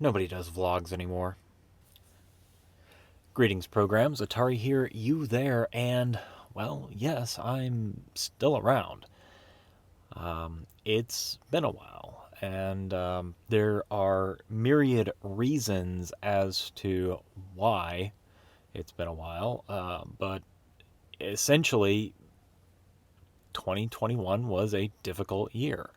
Nobody does vlogs anymore. Greetings, programs. Atari here, you there, and, well, yes, I'm still around. It's been a while, and there are myriad reasons as to why it's been a while, but essentially, 2021 was a difficult year.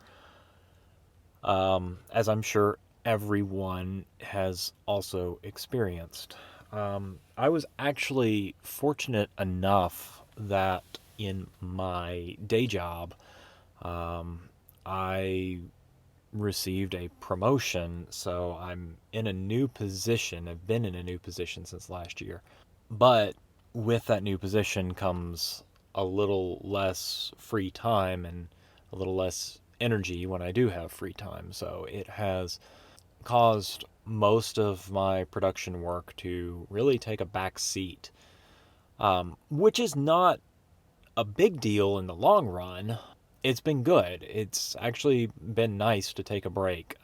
As I'm sure everyone has also experienced. I was actually fortunate enough that in my day job, I received a promotion, so I'm in a new position. I've been in a new position since last year. But with that new position comes a little less free time and a little less energy when I do have free time. So it has caused most of my production work to really take a back seat, which is not a big deal in the long run. It's been good. It's actually been nice to take a break.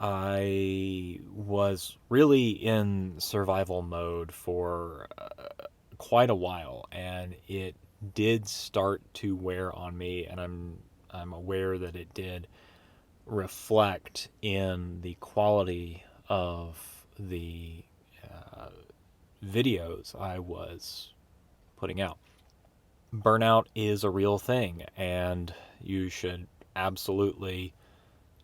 I was really in survival mode for quite a while, and it did start to wear on me, and I'm aware that it did reflect in the quality of the videos I was putting out. Burnout is a real thing, and you should absolutely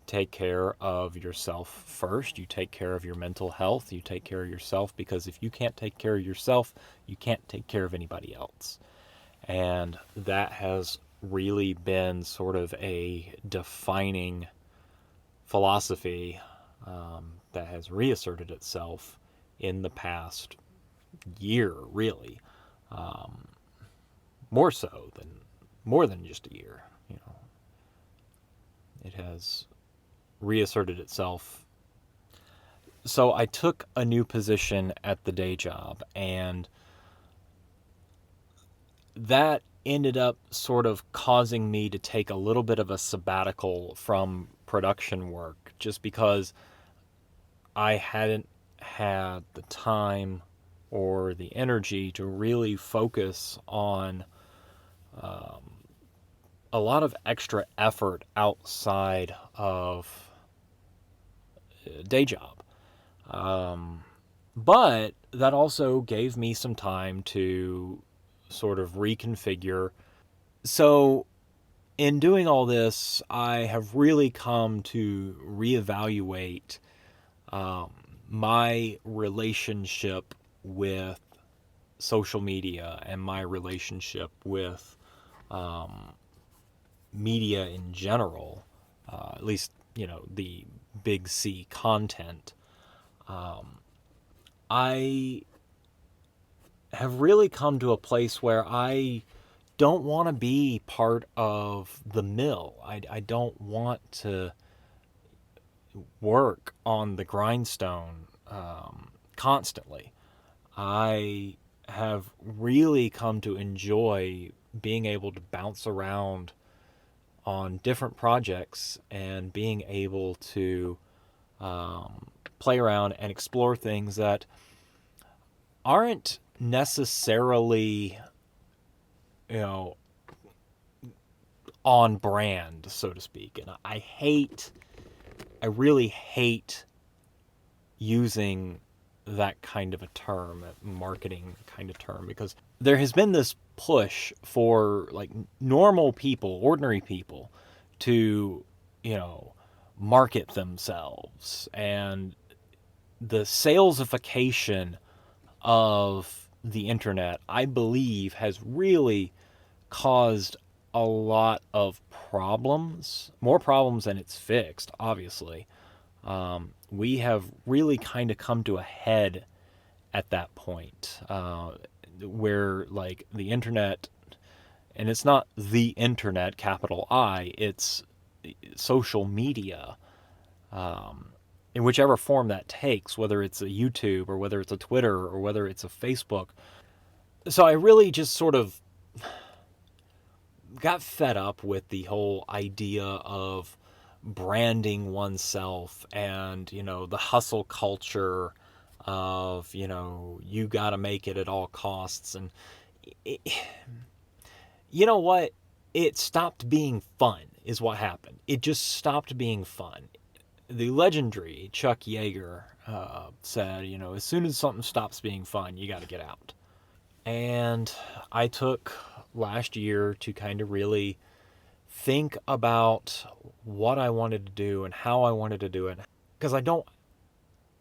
take care of yourself first. You take care of your mental health. You take care of yourself, because if you can't take care of yourself, you can't take care of anybody else. And that has really been sort of a defining philosophy that has reasserted itself in the past year, really. More so than more than just a year. It has reasserted itself. So I took a new position at the day job, and that ended up sort of causing me to take a little bit of a sabbatical from production work, just because I hadn't had the time or the energy to really focus on a lot of extra effort outside of day job. But that also gave me some time to sort of reconfigure. So, in doing all this, I have really come to reevaluate my relationship with social media and my relationship with media in general, at least, the big C content. I have really come to a place where I don't want to be part of the mill. I don't want to work on the grindstone constantly. I have really come to enjoy being able to bounce around on different projects and being able to play around and explore things that aren't necessarily, on brand, so to speak. And I really hate using that kind of a term, that marketing kind of term, because there has been this push for like normal people, ordinary people, to, market themselves, and the salesification of the internet, I believe, has really caused a lot of problems, more problems than it's fixed, obviously. We have really kind of come to a head at that point, where, like, the internet, and it's not the internet, capital I, it's social media, in whichever form that takes, whether it's a YouTube or whether it's a Twitter or whether it's a Facebook. So I really just sort of got fed up with the whole idea of branding oneself and, the hustle culture of, you got to make it at all costs. And it, you know what? It stopped being fun, is what happened. It just stopped being fun. The legendary Chuck Yeager said, as soon as something stops being fun, you got to get out. And I took last year to kind of really think about what I wanted to do and how I wanted to do it. Because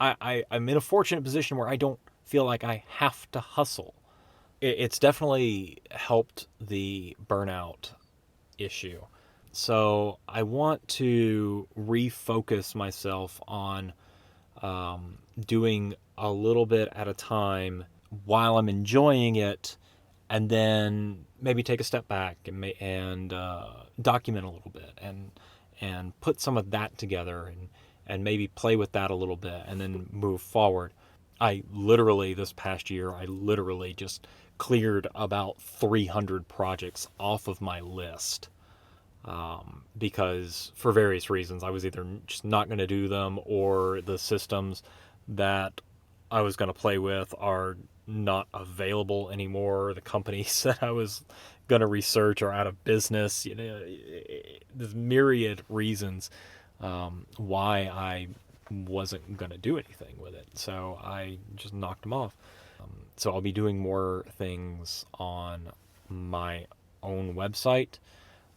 I'm in a fortunate position where I don't feel like I have to hustle. It's definitely helped the burnout issue. So I want to refocus myself on doing a little bit at a time while I'm enjoying it, and then maybe take a step back and document a little bit and put some of that together and maybe play with that a little bit and then move forward. This past year, I literally just cleared about 300 projects off of my list because for various reasons I was either just not going to do them, or the systems that I was going to play with are not available anymore. The companies that I was going to research are out of business. There's myriad reasons why I wasn't going to do anything with it. So I just knocked them off. So I'll be doing more things on my own website.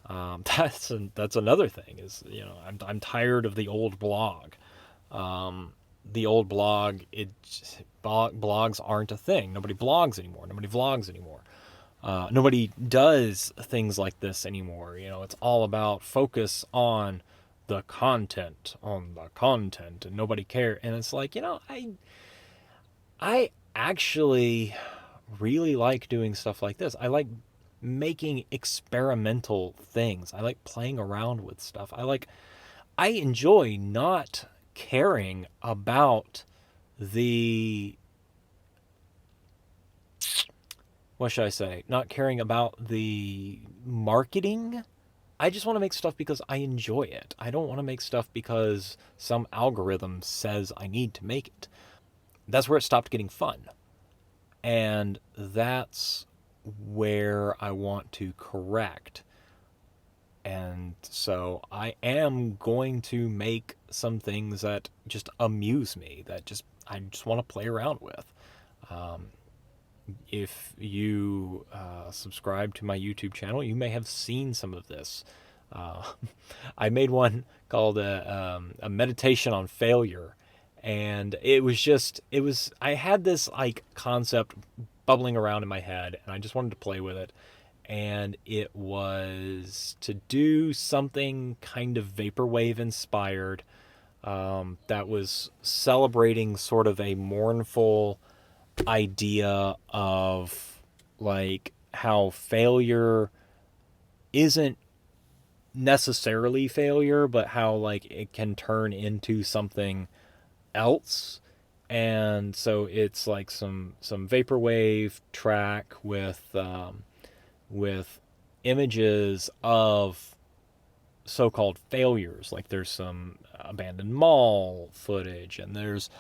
That's another thing is, I'm tired of the old blog. The old blog, blogs aren't a thing. Nobody blogs anymore. Nobody vlogs anymore. Nobody does things like this anymore. It's all about focus on the content, and nobody cares. And it's like, I actually really like doing stuff like this. I like making experimental things. I like playing around with stuff. I enjoy not caring about the, what should I say? Not caring about the marketing. I just want to make stuff because I enjoy it. I don't want to make stuff because some algorithm says I need to make it. That's where it stopped getting fun. And that's where I want to correct. And so I am going to make some things that just amuse me, I just want to play around with. If you subscribe to my YouTube channel, you may have seen some of this. Uh, I made one called a meditation on failure, and I had this like concept bubbling around in my head, and I just wanted to play with it. And it was to do something kind of vaporwave inspired, that was celebrating sort of a mournful idea of like how failure isn't necessarily failure, but how like it can turn into something else. And so it's like some vaporwave track with images of so-called failures. Like there's some abandoned mall footage, and there's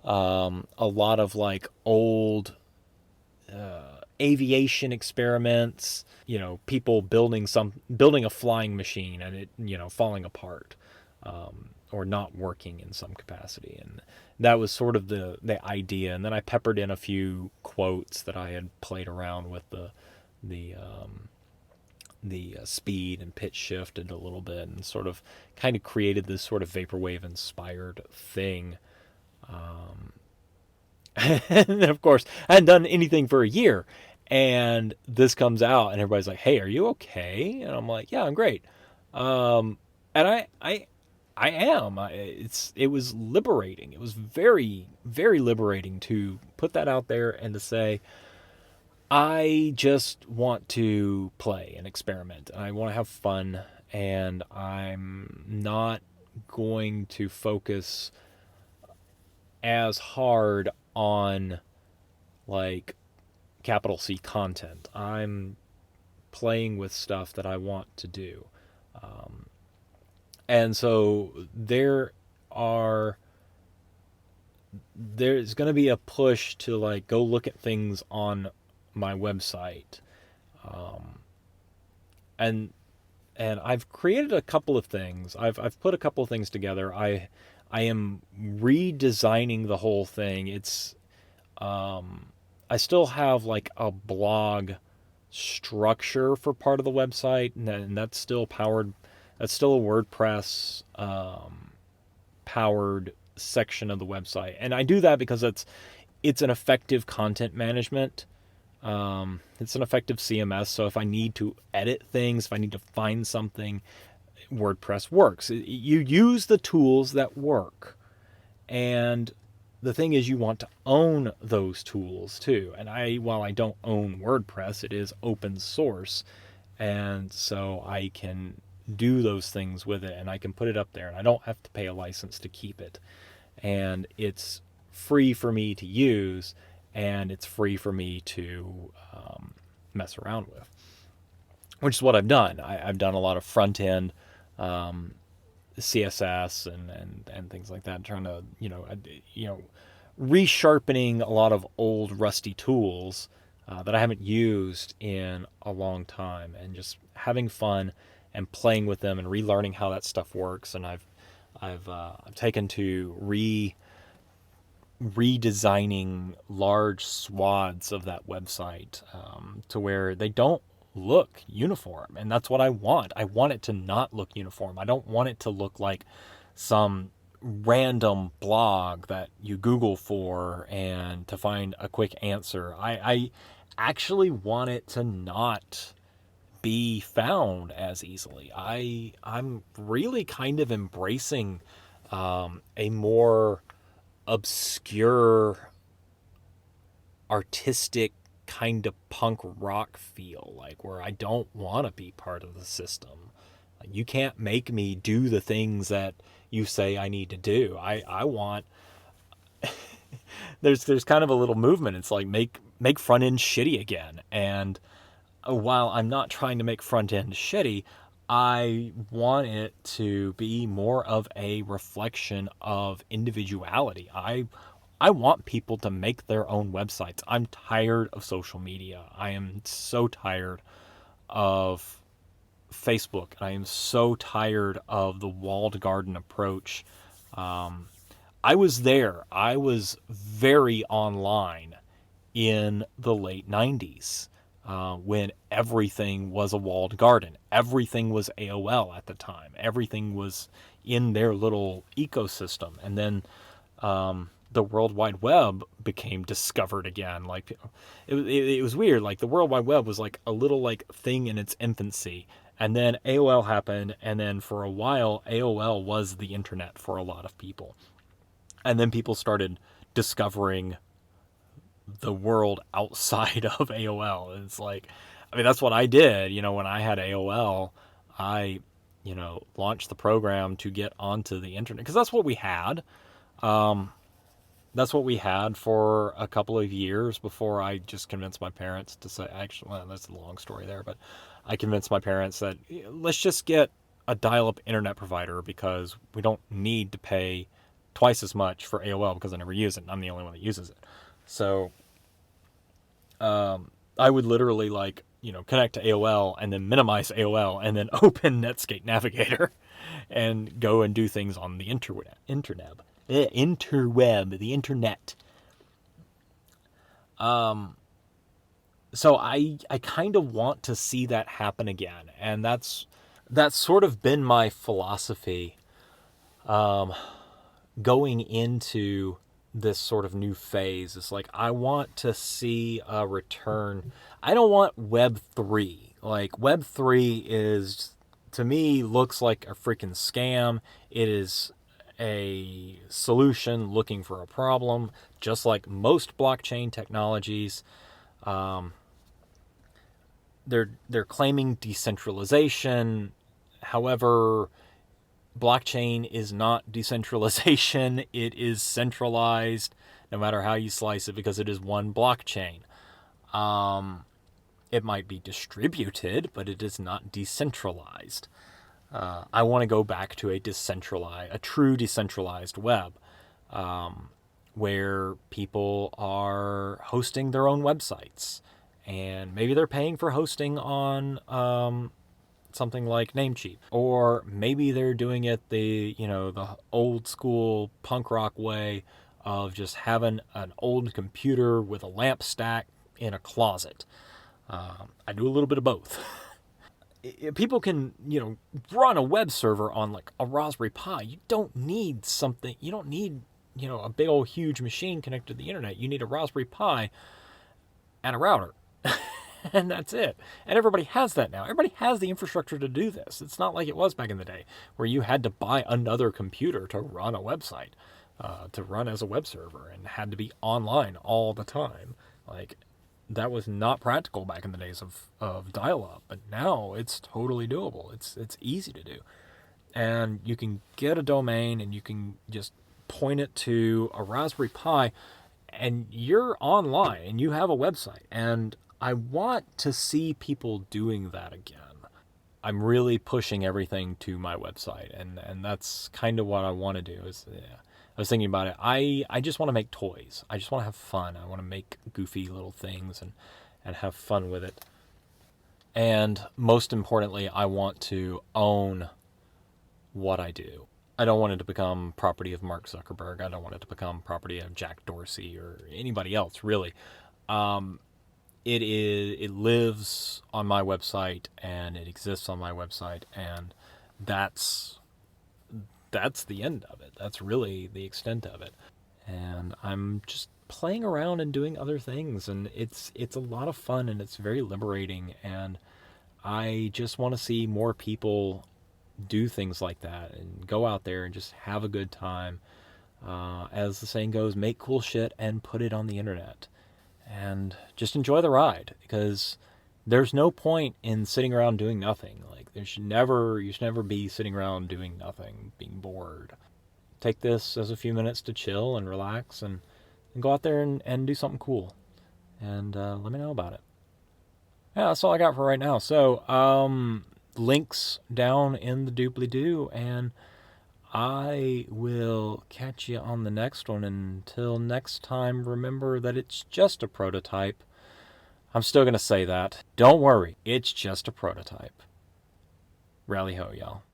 a lot of like old aviation experiments. People building a flying machine and it falling apart, or not working in some capacity. And that was sort of the idea. And then I peppered in a few quotes that I had played around with the speed and pitch shifted a little bit, and sort of kind of created this sort of vaporwave inspired thing. And of course, I hadn't done anything for a year, and this comes out, and everybody's like, "Hey, are you okay?" And I'm like, "Yeah, I'm great." And I am. It was liberating. It was very, very liberating to put that out there and to say, I just want to play and experiment, and I want to have fun, and I'm not going to focus as hard on like capital C content. I'm playing with stuff that I want to do. And so are there's going to be a push to like go look at things on my website. And I've created a couple of things. I've put a couple of things together. I am redesigning the whole thing. It's I still have like a blog structure for part of the website, and that's still powered. That's still a WordPress powered section of the website, and I do that because it's an effective content management. It's an effective CMS. So if I need to edit things, if I need to find something, WordPress works. You use the tools that work, and the thing is, you want to own those tools too. And while I don't own WordPress, it is open source, and so I can do those things with it, and I can put it up there, and I don't have to pay a license to keep it, and it's free for me to use, and it's free for me to mess around with, which is what I've done. I've done a lot of front end CSS and things like that, trying to resharpening a lot of old rusty tools that I haven't used in a long time, and just having fun and playing with them and relearning how that stuff works. And I've taken to redesigning large swaths of that website to where they don't look uniform, and that's what I want. I want it to not look uniform. I don't want it to look like some random blog that you Google for and to find a quick answer. I actually want it to not be found as easily. I'm really kind of embracing a more obscure, artistic kind of punk rock feel, like where I don't want to be part of the system. You can't make me do the things that you say I need to do. I want there's kind of a little movement. It's like make front end shitty again. And while I'm not trying to make front end shitty, I want it to be more of a reflection of individuality. I want people to make their own websites. I'm tired of social media. I am so tired of Facebook. I am so tired of the walled garden approach. I was there. I was very online in the late 90s when everything was a walled garden. Everything was AOL at the time. Everything was in their little ecosystem. And then the World Wide Web became discovered again. Like it was weird. Like the World Wide Web was like a little like thing in its infancy. And then AOL happened. And then for a while, AOL was the internet for a lot of people. And then people started discovering the world outside of AOL. And it's like, I mean, that's what I did. When I had AOL, I, launched the program to get onto the internet because that's what we had. That's what we had for a couple of years before I just convinced my parents to say, actually, well, that's a long story there, but I convinced my parents that let's just get a dial-up internet provider because we don't need to pay twice as much for AOL because I never use it. And I'm the only one that uses it. So I would literally connect to AOL and then minimize AOL and then open Netscape Navigator and go and do things on the interweb, the internet. So I kind of want to see that happen again, and that's sort of been my philosophy going into this sort of new phase. It's like I want to see a return. I don't want Web 3. Like Web 3 is, to me, looks like a freaking scam. It is a solution looking for a problem, just like most blockchain technologies. They're claiming decentralization. However, blockchain is not decentralization. It is centralized, no matter how you slice it, because it is one blockchain. It might be distributed, but it is not decentralized. I want to go back to a true decentralized web, where people are hosting their own websites, and maybe they're paying for hosting on something like Namecheap, or maybe they're doing it the old school punk rock way of just having an old computer with a lamp stack in a closet. I do a little bit of both. People can run a web server on like a Raspberry Pi. You don't need a big old huge machine connected to the internet. You need a Raspberry Pi and a router. And that's it. And everybody has that now. Everybody has the infrastructure to do this. It's not like it was back in the day where you had to buy another computer to run a website, to run as a web server, and had to be online all the time. Like, that was not practical back in the days of dial-up, but now it's totally doable. It's easy to do. And you can get a domain and you can just point it to a Raspberry Pi and you're online and you have a website. And I want to see people doing that again. I'm really pushing everything to my website, and that's kind of what I want to do. I was thinking about it. I just want to make toys. I just want to have fun. I want to make goofy little things and have fun with it. And most importantly, I want to own what I do. I don't want it to become property of Mark Zuckerberg. I don't want it to become property of Jack Dorsey or anybody else, really. It lives on my website and it exists on my website, and that's the end of it. That's really the extent of it. And I'm just playing around and doing other things, and it's a lot of fun and it's very liberating, and I just want to see more people do things like that and go out there and just have a good time. As the saying goes, make cool shit and put it on the internet. And just enjoy the ride, because there's no point in sitting around doing nothing. Like, you should never be sitting around doing nothing, being bored. Take this as a few minutes to chill and relax, and go out there and do something cool. And let me know about it. Yeah, that's all I got for right now. So, links down in the doobly-doo, and I will catch you on the next one. Until next time, remember that it's just a prototype. I'm still going to say that. Don't worry, it's just a prototype. Rally ho, y'all.